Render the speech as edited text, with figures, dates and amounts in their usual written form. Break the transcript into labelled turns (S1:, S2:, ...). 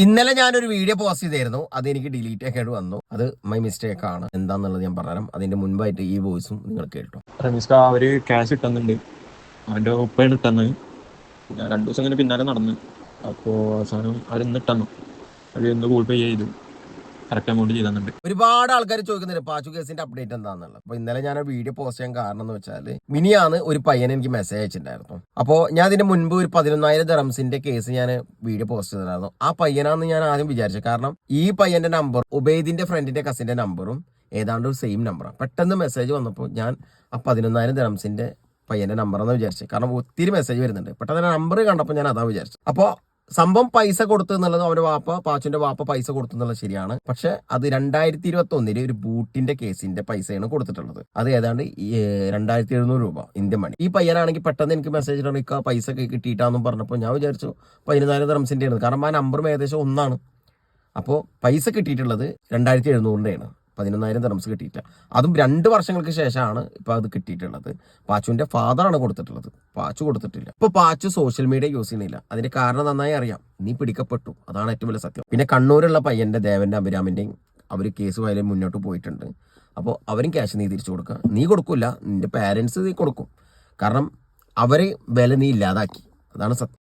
S1: ഇന്നലെ ഞാനൊരു video post ചെയ്തായിരുന്നു, അത് എനിക്ക് ഡിലീറ്റ് ആക്കിയിട്ട് വന്നു. അത് മൈ മിസ്റ്റേക്ക് ആണ്. എന്താന്നുള്ളത് ഞാൻ പറഞ്ഞുതരാം. അതിന്റെ മുൻപായിട്ട് ഈ വോയിസും നിങ്ങൾ കേട്ടോ.
S2: റമീസ്ക അവര് ക്യാഷ് ഇട്ടുന്നുണ്ട്, അവന്റെ ഉപ്പയാണ് ഇട്ടെന്ന്. ഞാൻ 2 ദിവസം ഇങ്ങനെ പിന്നാലെ നടന്ന്. അപ്പോൾ അവസാനം അവരിന്ന് ഇട്ടെന്നു. അവർ ഇന്ന് ഗൂഗിൾ പേ ചെയ്തു, കറക്റ്റ് എമൗണ്ട് ചെയ്തെന്നുണ്ട്.
S1: ഒരുപാട് ആൾക്കാർ ചോദിക്കുന്നുണ്ട് പാച്ചു കേസിന്റെ അപ്ഡേറ്റ് എന്താണെന്നുള്ളത്. അപ്പൊ ഇന്നലെ ഞാൻ വീഡിയോ പോസ്റ്റ് ചെയ്യാൻ കാരണം എന്ന് വെച്ചാൽ മിനിയാണ് ഒരു പയ്യൻ എനിക്ക് മെസ്സേജ് അയച്ചിട്ടുണ്ടായിരുന്നു. അപ്പോൾ ഞാൻ അതിന് മുൻപ് ഒരു 11,000 ദിറംസിന്റെ കേസ് ഞാൻ വീഡിയോ പോസ്റ്റ് ചെയ്തിട്ടുണ്ടായിരുന്നു. ആ പയ്യനാണെന്ന് ഞാൻ ആദ്യം വിചാരിച്ചു. കാരണം ഈ പയ്യന്റെ നമ്പർ ഉബൈദിന്റെ ഫ്രണ്ടിന്റെ കസിന്റെ നമ്പറും ഏതാണ്ട് ഒരു സെയിം നമ്പറാണ്. പെട്ടെന്ന് മെസ്സേജ് വന്നപ്പോൾ ഞാൻ ആ 11,000 ദിറംസിന്റെ പയ്യന്റെ നമ്പറെന്ന് വിചാരിച്ചു. കാരണം ഒത്തിരി മെസ്സേജ് വരുന്നുണ്ട്. പെട്ടെന്ന് നമ്പർ കണ്ടപ്പോൾ ഞാൻ അതാ വിചാരിച്ചു. അപ്പോൾ സംഭവം പൈസ കൊടുത്തു എന്നുള്ളത് അവന്റെ പാച്ചുന്റെ വാപ്പ പൈസ കൊടുത്തു എന്നുള്ളത് ശരിയാണ്. പക്ഷെ അത് 2021 ഒരു ബൂട്ടിന്റെ കേസിന്റെ പൈസയാണ് കൊടുത്തിട്ടുള്ളത്. അത് ഏതാണ്ട് 2,700 രൂപ ഇന്ത്യൻ മണി. ഈ പയ്യനാണെങ്കിൽ പെട്ടെന്ന് എനിക്ക് മെസ്സേജ് ഇട്ടാണ് പൈസ കിട്ടിയിട്ടാന്നും പറഞ്ഞപ്പോൾ ഞാൻ വിചാരിച്ചു 14,000 ദിറംസിന്റെ ആണ്. കാരണം ആ നമ്പറും ഏകദേശം ഒന്നാണ്. അപ്പോൾ പൈസ കിട്ടിയിട്ടുള്ളത് 2,700 11,000 ദിറംസ് കിട്ടിയിട്ടില്ല. അതും 2 വർഷങ്ങൾക്ക് ശേഷമാണ് ഇപ്പൊ അത് കിട്ടിയിട്ടുള്ളത്. പാച്ചുവിന്റെ ഫാദറാണ് കൊടുത്തിട്ടുള്ളത്, പാച്ചു കൊടുത്തിട്ടില്ല. ഇപ്പൊ പാച്ചു സോഷ്യൽ മീഡിയ യൂസ് ചെയ്യുന്നില്ല. അതിന്റെ കാരണം നന്നായി അറിയാം. നീ പിടിക്കപ്പെട്ടു, അതാണ് ഏറ്റവും വലിയ സത്യം. പിന്നെ കണ്ണൂരുള്ള പയ്യന്റെ ദേവന്റെ അഭിരാമിന്റെയും അവർ കേസ് ഫയലിൽ മുന്നോട്ട് പോയിട്ടുണ്ട്. അപ്പോൾ അവരും ക്യാഷ് നീ തിരിച്ചു കൊടുക്കുക. നീ കൊടുക്കില്ല, നിന്റെ പാരന്റ്സ് നീ കൊടുക്കും. കാരണം അവര് വില നീ ഇല്ലാതാക്കി, അതാണ് സത്യം.